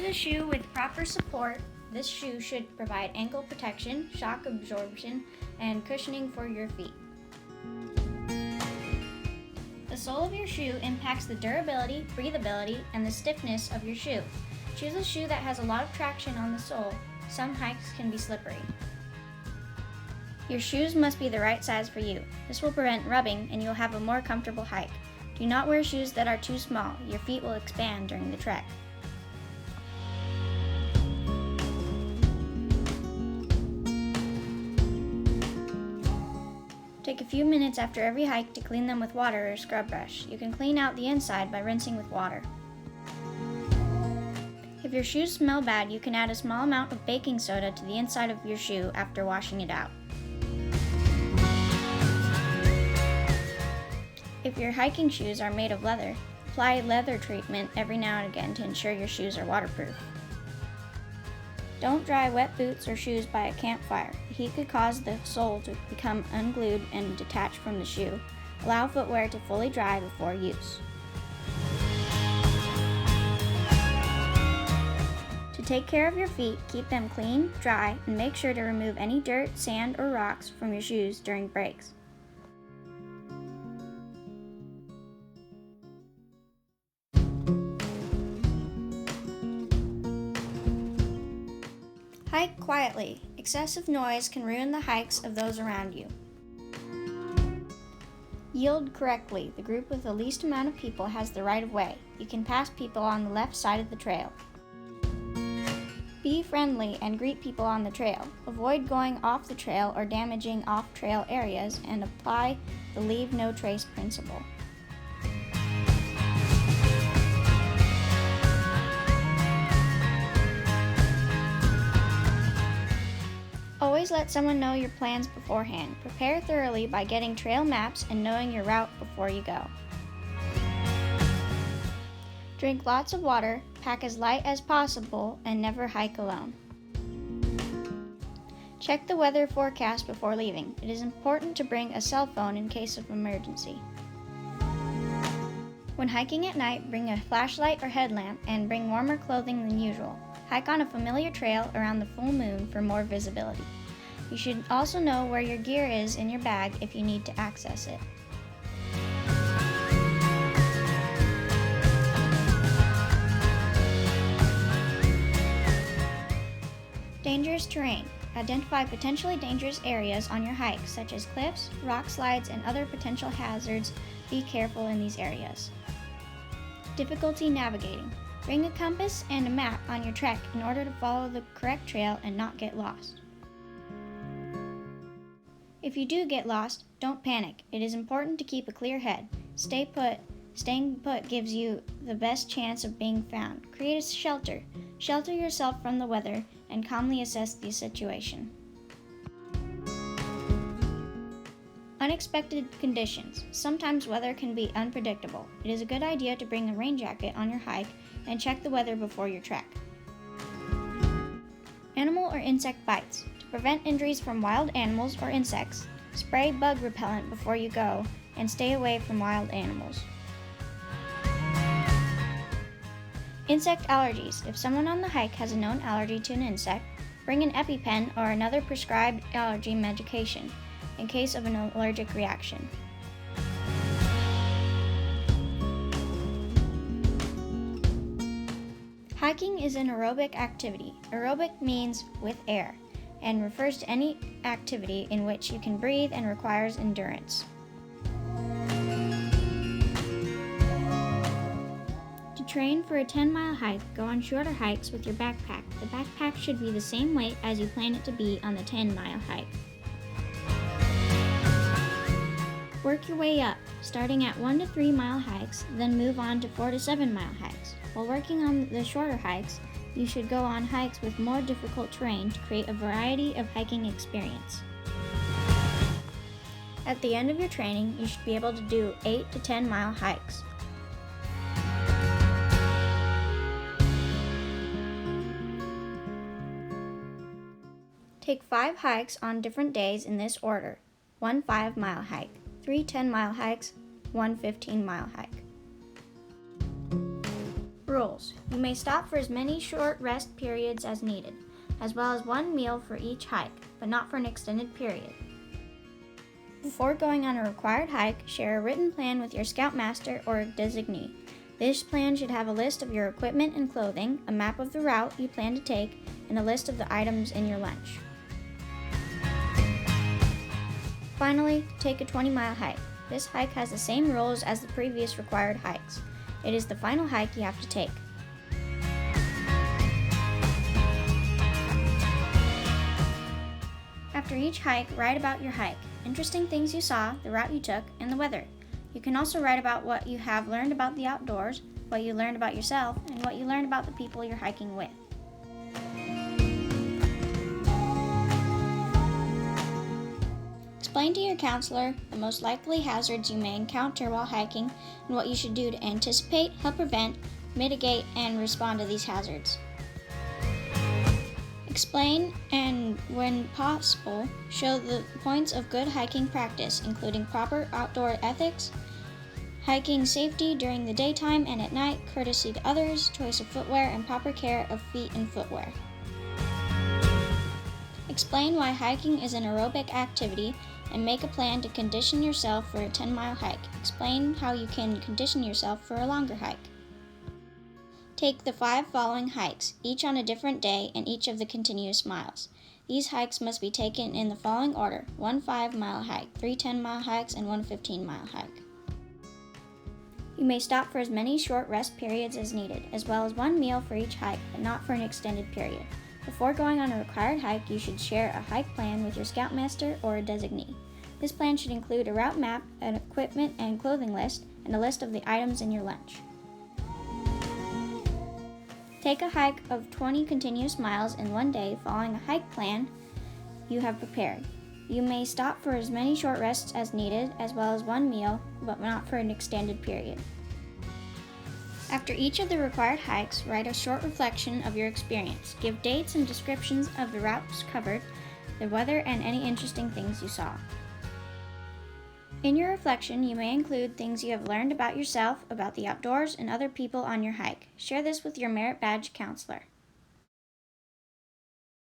a shoe with proper support. This shoe should provide ankle protection, shock absorption, and cushioning for your feet. The sole of your shoe impacts the durability, breathability, and the stiffness of your shoe. Choose a shoe that has a lot of traction on the sole. Some hikes can be slippery. Your shoes must be the right size for you. This will prevent rubbing and you'll have a more comfortable hike. Do not wear shoes that are too small. Your feet will expand during the trek. Take a few minutes after every hike to clean them with water or a scrub brush. You can clean out the inside by rinsing with water. If your shoes smell bad, you can add a small amount of baking soda to the inside of your shoe after washing it out. If your hiking shoes are made of leather, apply leather treatment every now and again to ensure your shoes are waterproof. Don't dry wet boots or shoes by a campfire. The heat could cause the sole to become unglued and detach from the shoe. Allow footwear to fully dry before use. To take care of your feet, keep them clean, dry, and make sure to remove any dirt, sand, or rocks from your shoes during breaks. Hike quietly. Excessive noise can ruin the hikes of those around you. Yield correctly. The group with the least amount of people has the right of way. You can pass people on the left side of the trail. Be friendly and greet people on the trail. Avoid going off the trail or damaging off-trail areas and apply the leave no trace principle. Always let someone know your plans beforehand. Prepare thoroughly by getting trail maps and knowing your route before you go. Drink lots of water, pack as light as possible, and never hike alone. Check the weather forecast before leaving. It is important to bring a cell phone in case of emergency. When hiking at night, bring a flashlight or headlamp and bring warmer clothing than usual. Hike on a familiar trail around the full moon for more visibility. You should also know where your gear is in your bag if you need to access it. Dangerous terrain. Identify potentially dangerous areas on your hike, such as cliffs, rock slides, and other potential hazards. Be careful in these areas. Difficulty navigating. Bring a compass and a map on your trek in order to follow the correct trail and not get lost. If you do get lost, don't panic. It is important to keep a clear head. Stay put. Staying put gives you the best chance of being found. Create a shelter. Shelter yourself from the weather and calmly assess the situation. Unexpected conditions. Sometimes weather can be unpredictable. It is a good idea to bring a rain jacket on your hike and check the weather before your trek. Animal or insect bites. To prevent injuries from wild animals or insects, spray bug repellent before you go and stay away from wild animals. Insect allergies. If someone on the hike has a known allergy to an insect, bring an EpiPen or another prescribed allergy medication in case of an allergic reaction. Hiking is an aerobic activity. Aerobic means with air and refers to any activity in which you can breathe and requires endurance. To train for a 10-mile hike, go on shorter hikes with your backpack. The backpack should be the same weight as you plan it to be on the 10-mile hike. Work your way up, starting at 1 to 3 mile hikes, then move on to 4 to 7 mile hikes. While working on the shorter hikes, you should go on hikes with more difficult terrain to create a variety of hiking experience. At the end of your training, you should be able to do 8 to 10 mile hikes. Take 5 hikes on different days in this order: 1 5-mile hike, 3 10-mile hikes, 1 15-mile hike. Rules. You may stop for as many short rest periods as needed, as well as one meal for each hike, but not for an extended period. Before going on a required hike, share a written plan with your scoutmaster or designee. This plan should have a list of your equipment and clothing, a map of the route you plan to take, and a list of the items in your lunch. Finally, take a 20-mile hike. This hike has the same rules as the previous required hikes. It is the final hike you have to take. After each hike, write about your hike, interesting things you saw, the route you took, and the weather. You can also write about what you have learned about the outdoors, what you learned about yourself, and what you learned about the people you're hiking with. Explain to your counselor the most likely hazards you may encounter while hiking and what you should do to anticipate, help prevent, mitigate, and respond to these hazards. Explain and, when possible, show the points of good hiking practice, including proper outdoor ethics, hiking safety during the daytime and at night, courtesy to others, choice of footwear, and proper care of feet and footwear. Explain why hiking is an aerobic activity and make a plan to condition yourself for a 10-mile hike. Explain how you can condition yourself for a longer hike. Take the 5 following hikes, each on a different day and each of the continuous miles. These hikes must be taken in the following order: 1 5-mile hike, 3 10-mile hikes, and 1 15-mile hike. You may stop for as many short rest periods as needed, as well as one meal for each hike, but not for an extended period. Before going on a required hike, you should share a hike plan with your scoutmaster or a designee. This plan should include a route map, an equipment and clothing list, and a list of the items in your lunch. Take a hike of 20 continuous miles in one day following a hike plan you have prepared. You may stop for as many short rests as needed, as well as one meal, but not for an extended period. After each of the required hikes, write a short reflection of your experience. Give dates and descriptions of the routes covered, the weather, and any interesting things you saw. In your reflection, you may include things you have learned about yourself, about the outdoors, and other people on your hike. Share this with your merit badge counselor.